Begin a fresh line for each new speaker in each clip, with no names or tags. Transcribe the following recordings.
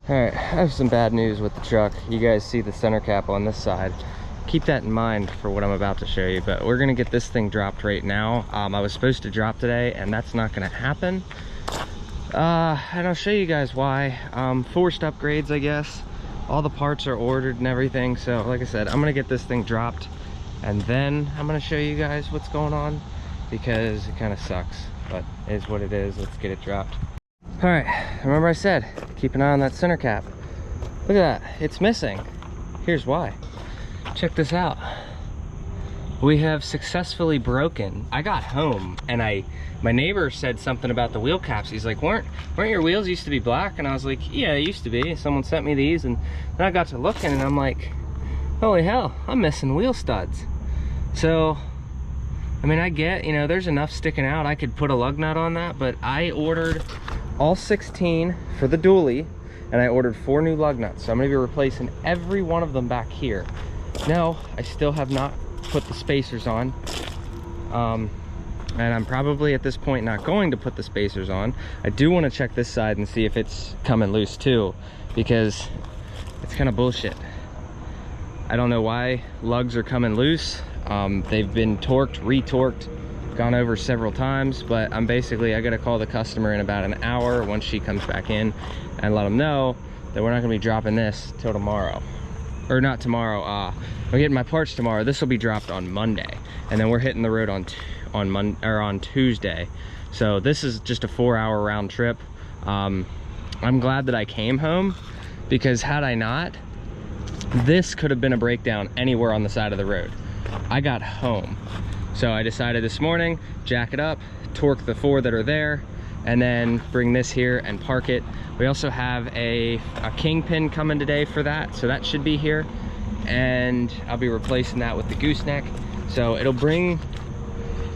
All right, I have some bad news with the truck. You guys see the center cap on this side. Keep that in mind for what I'm about to show you, but we're gonna get this thing dropped right now. I was supposed to drop today and that's not gonna happen. And I'll show you guys why. Forced upgrades, I guess. All the parts are ordered and everything. So like I said, I'm gonna get this thing dropped and then I'm gonna show you guys what's going on because it kind of sucks, but it is what it is. Let's get it dropped. All right, remember I said, keep an eye on that center cap. Look at that, it's missing. Here's why. Check this out. We have successfully broken. I got home and my neighbor said something about the wheel caps. He's like, weren't your wheels used to be black? And I was like, yeah, it used to be. Someone sent me these and then I got to looking and I'm like, holy hell, I'm missing wheel studs. So, I mean, I get, you know, there's enough sticking out. I could put a lug nut on that, but I ordered all 16 for the dually and I ordered 4 new lug nuts. So I'm gonna be replacing every one of them back here. No, I still have not put the spacers on. And I'm probably at this point not going to put the spacers on. I do want to check this side and see if it's coming loose too, because it's kind of bullshit. I don't know why lugs are coming loose. They've been torqued, retorqued, gone over several times, but I gotta call the customer in about an hour once she comes back in and let them know that we're not gonna be dropping this till tomorrow. Or not tomorrow, I'm getting my parts tomorrow. This will be dropped on Monday and then we're hitting the road on Tuesday. So this is just a 4-hour round trip. I'm glad that I came home, because had I not, this could have been a breakdown anywhere on the side of the road. I got home. So I decided this morning, jack it up, torque the 4 that are there, and then bring this here and park it. We also have a kingpin coming today for that, so that should be here. And I'll be replacing that with the gooseneck. So it'll bring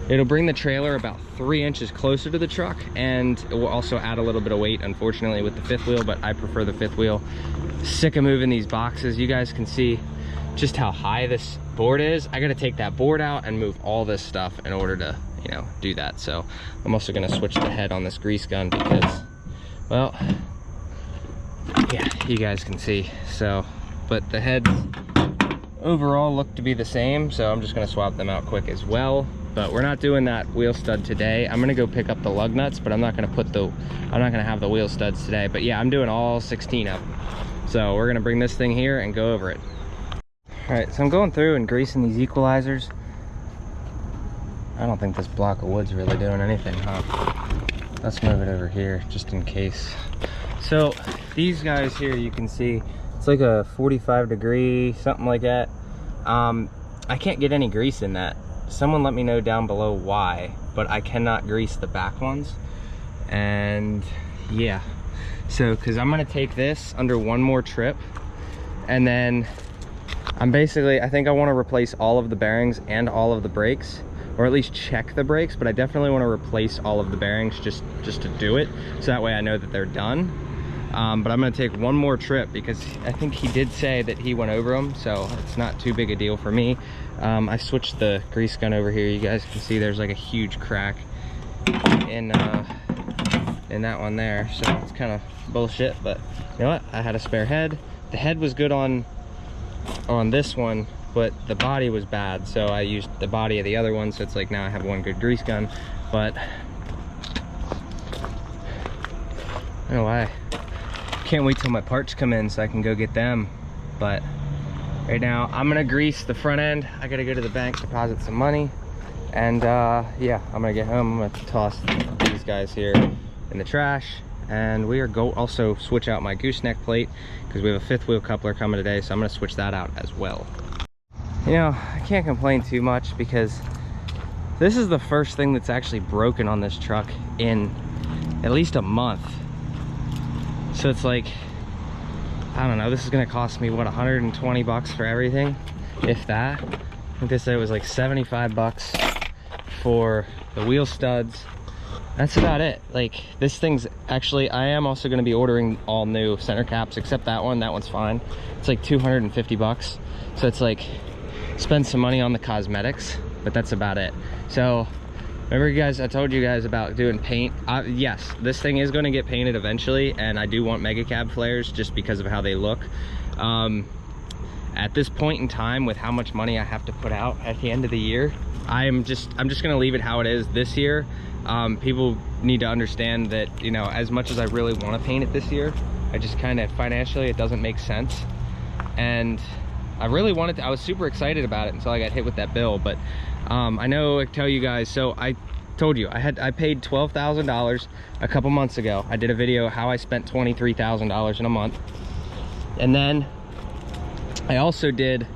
the trailer about 3 inches closer to the truck, and it will also add a little bit of weight, unfortunately, with the 5th wheel, but I prefer the 5th wheel. Sick of moving these boxes. You guys can see just how high this board is. I gotta take that board out and move all this stuff in order to, you know, do that. So I'm also gonna switch the head on this grease gun because, well, yeah, you guys can see. So, but the heads overall look to be the same, so I'm just gonna swap them out quick as well. But we're not doing that wheel stud today. I'm gonna go pick up the lug nuts, but I'm not gonna have the wheel studs today. But yeah, I'm doing all 16 of them. So we're gonna bring this thing here and go over it. All right, so I'm going through and greasing these equalizers. I don't think this block of wood's really doing anything, huh? Let's move it over here just in case. So these guys here, you can see it's like a 45 degree, something like that. I can't get any grease in that. Someone let me know down below why, but I cannot grease the back ones. And yeah, so because I'm gonna take this under one more trip, and then I think I want to replace all of the bearings and all of the brakes, or at least check the brakes, but I definitely want to replace all of the bearings just to do it, so that way I know that they're done. But I'm going to take one more trip because I think he did say that he went over them, so it's not too big a deal for me. I switched the grease gun over here. You guys can see there's like a huge crack in that one there, so it's kind of bullshit, but you know what, I had a spare head. The head was good on this one, but the body was bad, so I used the body of the other one, so it's like now I have one good grease gun. But I don't know why. Can't wait till my parts come in so I can go get them. But right now I'm gonna grease the front end. I gotta go to the bank, deposit some money, and yeah, I'm gonna get home. I'm gonna toss these guys here in the trash, and we are also switch out my gooseneck plate because we have a 5th wheel coupler coming today, so I'm gonna switch that out as well. You know, I can't complain too much because this is the first thing that's actually broken on this truck in at least a month. So it's like, I don't know, this is gonna cost me what, 120 bucks for everything, if that. I think they said it was like 75 bucks for the wheel studs. That's about it. Like, this thing's actually, I am also going to be ordering all new center caps except that one's fine. It's like 250 bucks. So it's like, spend some money on the cosmetics, but that's about it. So Remember guys, I told you guys about doing paint. Yes, this thing is going to get painted eventually, and I do want mega cab flares just because of how they look. At this point in time, with how much money I have to put out at the end of the year, I'm just gonna leave it how it is this year. People need to understand that, you know, as much as I really want to paint it this year, I just kind of financially it doesn't make sense. And I really wanted to, I was super excited about it until I got hit with that bill. But I know I tell you guys, so I told you I paid $12,000 a couple months ago. I did a video how I spent $23,000 in a month. And then I also did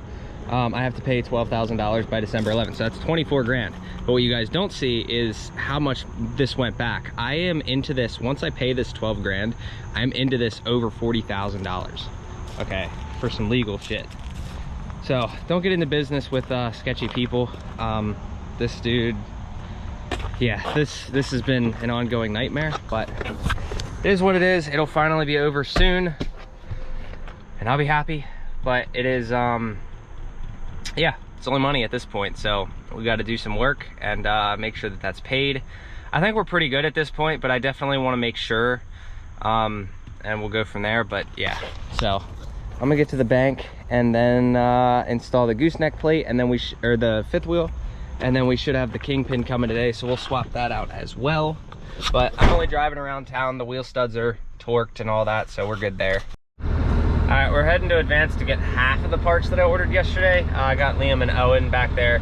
I have to pay $12,000 by December 11th, so that's 24 grand. But what you guys don't see is how much this went back. I am into this, once I pay this 12 grand, I'm into this over $40,000, okay, for some legal shit. So don't get into business with sketchy people. This dude, yeah, this has been an ongoing nightmare, but it is what it is. It'll finally be over soon, and I'll be happy. But it is, yeah, it's only money at this point, so we got to do some work and make sure that that's paid. I think we're pretty good at this point, but I definitely want to make sure, and we'll go from there. But yeah, so I'm gonna get to the bank and then install the gooseneck plate, and then or the fifth wheel, and then we should have the kingpin coming today, so we'll swap that out as well. But I'm only driving around town. The wheel studs are torqued and all that, so we're good there. All right, we're heading to Advance to get half of the parts that I ordered yesterday. I got Liam and Owen back there.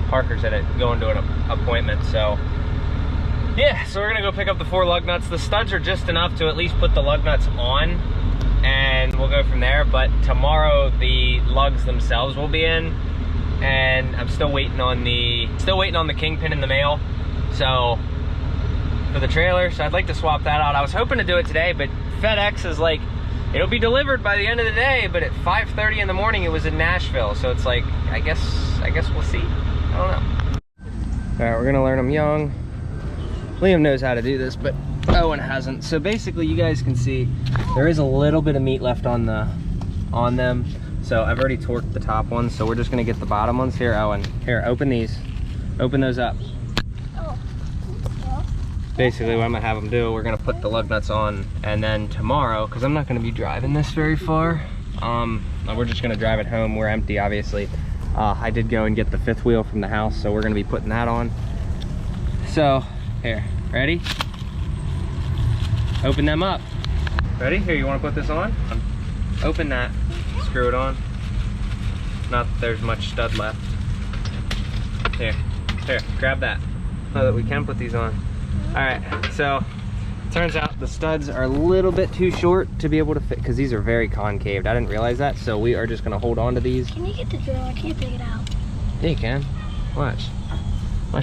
Parker's going to an appointment, so yeah, so we're gonna go pick up the 4 lug nuts. The studs are just enough to at least put the lug nuts on, and we'll go from there. But tomorrow the lugs themselves will be in, and I'm still waiting on the kingpin in the mail, so for the trailer. So I'd like to swap that out. I was hoping to do it today, but FedEx is like, it'll be delivered by the end of the day, but at 5:30 in the morning it was in Nashville, so it's like, I guess we'll see. I don't know. All right, we're gonna learn them young. Liam knows how to do this, but Owen hasn't. So basically, you guys can see there is a little bit of meat left on them. So I've already torqued the top ones, so we're just gonna get the bottom ones. Here, Owen, here, open these, open those up. Basically what I'm gonna have them do, we're gonna put the lug nuts on, and then tomorrow, because I'm not gonna be driving this very far, we're just gonna drive it home. We're empty, obviously. I did go and get the 5th wheel from the house, so we're gonna be putting that on. So here, ready? Open them up. Ready? Here, you wanna put this on? Open that, screw it on. Not that there's much stud left. Here, grab that, so that we can put these on. All right, so turns out the studs are a little bit too short to be able to fit, because these are very concaved. I didn't realize that, so we are just gonna hold on to these.
Can you get the drill? I can't take it out.
Yeah, you can. Watch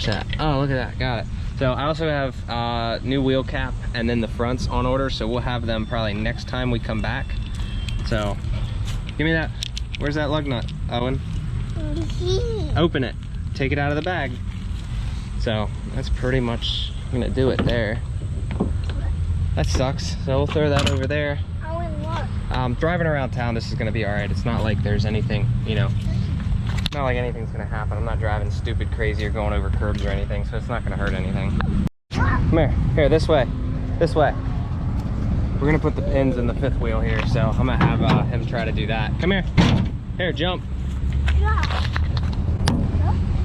that. Oh, look at that, got it. So I also have new wheel cap and then the fronts on order, so we'll have them probably next time we come back. So give me that. Where's that lug nut, Owen? Open it, take it out of the bag. So that's pretty much gonna do it there. That sucks, so we'll throw that over there. Driving around town, this is gonna be all right. It's not like there's anything, you know, it's not like anything's gonna happen. I'm not driving stupid crazy or going over curbs or anything, so it's not gonna hurt anything. Come here, this way. We're gonna put the pins in the 5th wheel here, so I'm gonna have him try to do that. Come here, jump.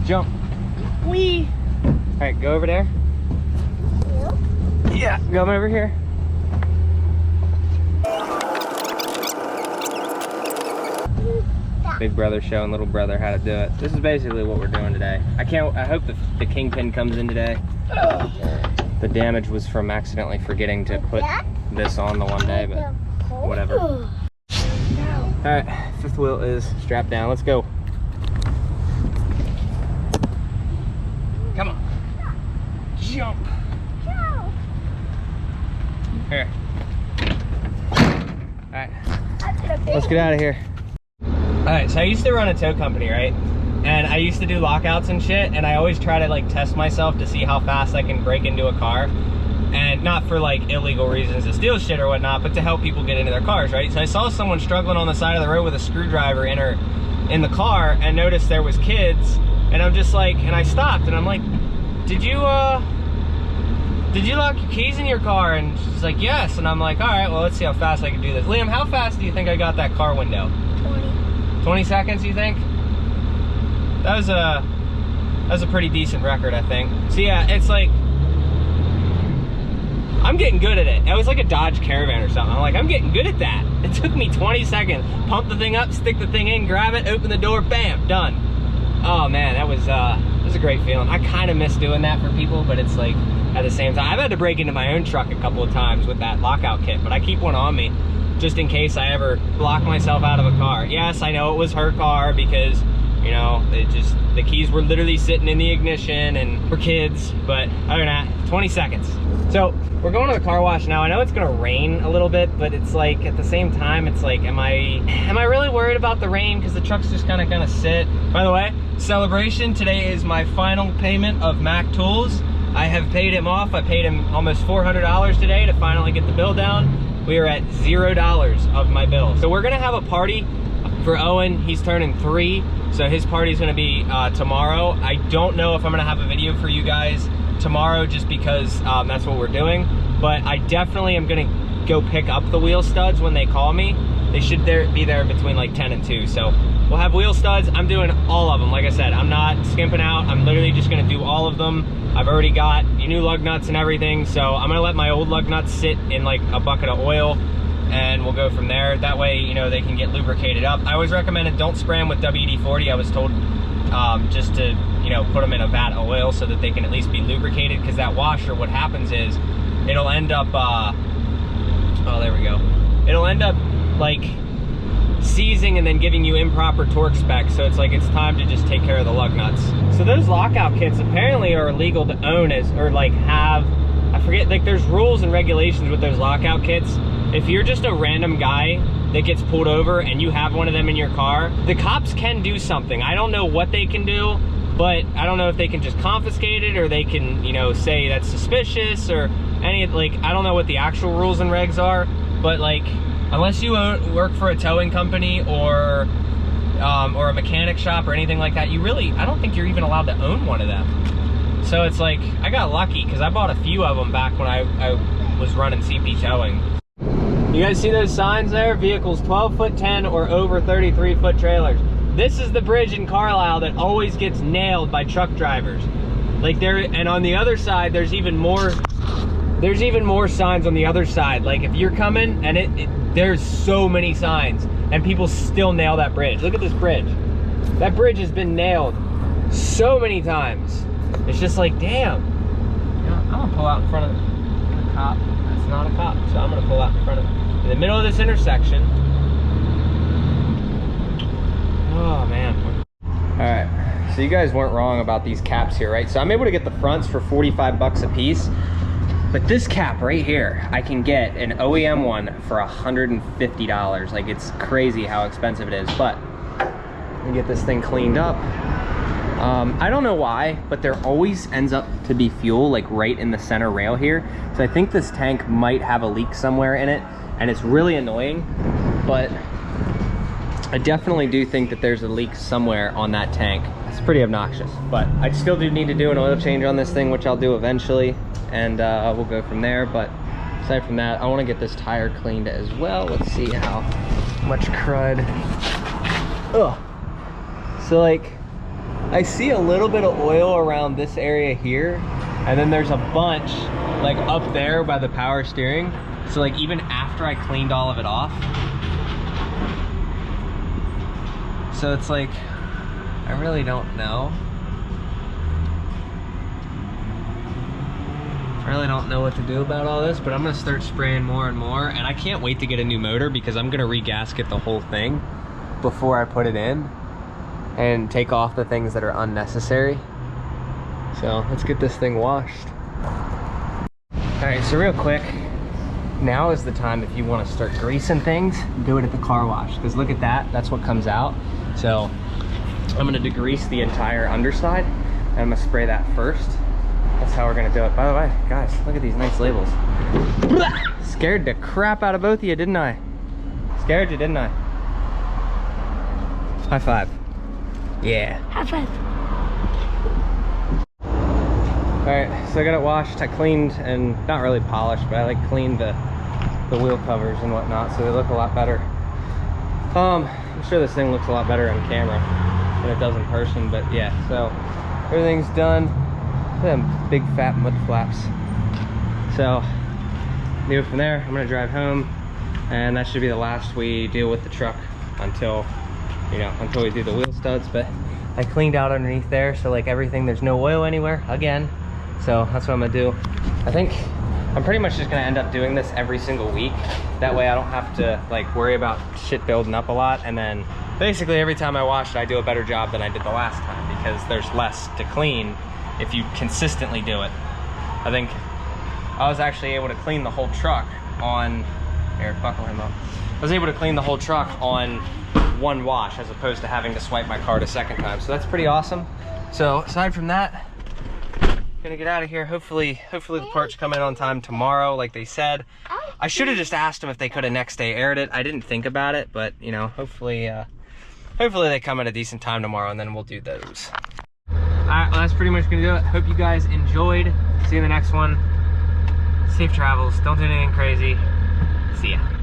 Jump. Whee! All right, go over there. Yeah, come over here. Big brother showing little brother how to do it. This is basically what we're doing today. I hope the kingpin comes in today. The damage was from accidentally forgetting to put this on the one day, but whatever. All right, 5th wheel is strapped down. Let's go. Come on. Jump. Here. Alright. Let's get out of here. Alright, so I used to run a tow company, right? And I used to do lockouts and shit, and I always try to like test myself to see how fast I can break into a car. And not for like illegal reasons to steal shit or whatnot, but to help people get into their cars, right? So I saw someone struggling on the side of the road with a screwdriver in the car, and noticed there was kids, and I'm just like, and I stopped and I'm like, did you lock your keys in your car? And she's like, yes. And I'm like, all right, well, let's see how fast I can do this. Liam, how fast do you think I got that car window?
20.
20 seconds, you think? That was a pretty decent record, I think. So yeah, it's like, I'm getting good at it. It was like a Dodge Caravan or something. I'm like, I'm getting good at that. It took me 20 seconds. Pump the thing up, stick the thing in, grab it, open the door, bam, done. Oh man, that was a great feeling. I kind of miss doing that for people, but it's like, at the same time, I've had to break into my own truck a couple of times with that lockout kit, but I keep one on me just in case I ever lock myself out of a car. Yes, I know it was her car because, you know, the keys were literally sitting in the ignition and for kids, but other than that, 20 seconds. So we're going to the car wash now. I know it's gonna rain a little bit, but it's like, at the same time, it's like, am I really worried about the rain? Because the truck's just kind of gonna sit. By the way, celebration, today is my final payment of Mac Tools. I have paid him off. I paid him almost $400 today to finally get the bill down. We are at $0 of my bill. So we're gonna have a party for Owen. He's turning 3, so his party's gonna be tomorrow. I don't know if I'm gonna have a video for you guys tomorrow just because that's what we're doing, but I definitely am gonna go pick up the wheel studs when they call me. They should be there between like 10 and 2, so we'll have wheel studs. I'm doing all of them. Like I said, I'm not skimping out. I'm literally just gonna do all of them. I've already got new lug nuts and everything, so I'm gonna let my old lug nuts sit in like a bucket of oil and we'll go from there. That way, you know, they can get lubricated up. I always recommend it, don't spray them with WD-40. I was told just to, you know, put them in a vat of oil so that they can at least be lubricated, because that washer, what happens is it'll end up, oh, there we go. It'll end up like seizing and then giving you improper torque specs, so it's like it's time to just take care of the lug nuts. So those lockout kits apparently are illegal to own or like have, I forget, like there's rules and regulations with those lockout kits. If you're just a random guy that gets pulled over and you have one of them in your car, the cops can do something. I don't know what they can do, but I don't know if they can just confiscate it or they can, you know, say that's suspicious or any, like, I don't know what the actual rules and regs are, but like, unless you work for a towing company or a mechanic shop or anything like that, I don't think you're even allowed to own one of them. So it's like, I got lucky because I bought a few of them back when I was running CP towing. You guys see those signs there? Vehicles 12-foot 10 or over 33-foot trailers. This is the bridge in Carlisle that always gets nailed by truck drivers. Like and on the other side, there's even more signs on the other side. Like if you're coming and there's so many signs and people still nail that bridge. Look at this bridge. That bridge has been nailed so many times. It's just like, damn. You know, I'm gonna pull out in front of the cop. That's not a cop, so I'm gonna pull out in front of him. In the middle of this intersection. Oh man. All right, so you guys weren't wrong about these caps here, right? So I'm able to get the fronts for 45 bucks a piece. But this cap right here, I can get an OEM one for $150. Like, it's crazy how expensive it is. But let me get this thing cleaned up. I don't know why, but there always ends up to be fuel like right in the center rail here. So I think this tank might have a leak somewhere in it, and it's really annoying. But I definitely do think that there's a leak somewhere on that tank. It's pretty obnoxious, but I still do need to do an oil change on this thing, which I'll do eventually. And we'll go from there. But aside from that, I want to get this tire cleaned as well. Let's see how much crud. Ugh. So like, I see a little bit of oil around this area here, and then there's a bunch like up there by the power steering. So like, even after I cleaned all of it off, so it's like, I really don't know. I really don't know what to do about all this, but I'm gonna start spraying more and more, and I can't wait to get a new motor because I'm gonna re-gasket the whole thing before I put it in and take off the things that are unnecessary. So let's get this thing washed. All right, so real quick, now is the time if you want to start greasing things, do it at the car wash, because look at that, that's what comes out. So I'm gonna degrease the entire underside, and I'm gonna spray that first. That's how we're gonna do it. By the way, guys, look at these nice labels. Scared the crap out of both of you, didn't I? Scared you, didn't I? High five. Yeah.
High five.
right, so I got it washed. I cleaned and not really polished, but I like cleaned the wheel covers and whatnot, so they look a lot better. I'm sure this thing looks a lot better on camera than it does in person, but yeah, so everything's done. Look at them big fat mud flaps. So do it from there. I'm gonna drive home, and that should be the last we deal with the truck until, you know, until we do the wheel studs. But I cleaned out underneath there, so like everything, there's no oil anywhere again. So that's what I'm gonna do. I think I'm pretty much just gonna end up doing this every single week. That way I don't have to like worry about shit building up a lot, and then basically every time I wash it, I do a better job than I did the last time, because there's less to clean if you consistently do it. I think I was actually able to clean the whole truck on, here, buckle him up. I was able to clean the whole truck on one wash as opposed to having to swipe my card a second time. So that's pretty awesome. So aside from that, gonna get out of here. Hopefully the parts come in on time tomorrow, like they said. I should have just asked them if they could have next day aired it. I didn't think about it, but you know, hopefully they come at a decent time tomorrow, and then we'll do those. All right, well, that's pretty much gonna do it. Hope you guys enjoyed. See you in the next one. Safe travels. Don't do anything crazy. See ya.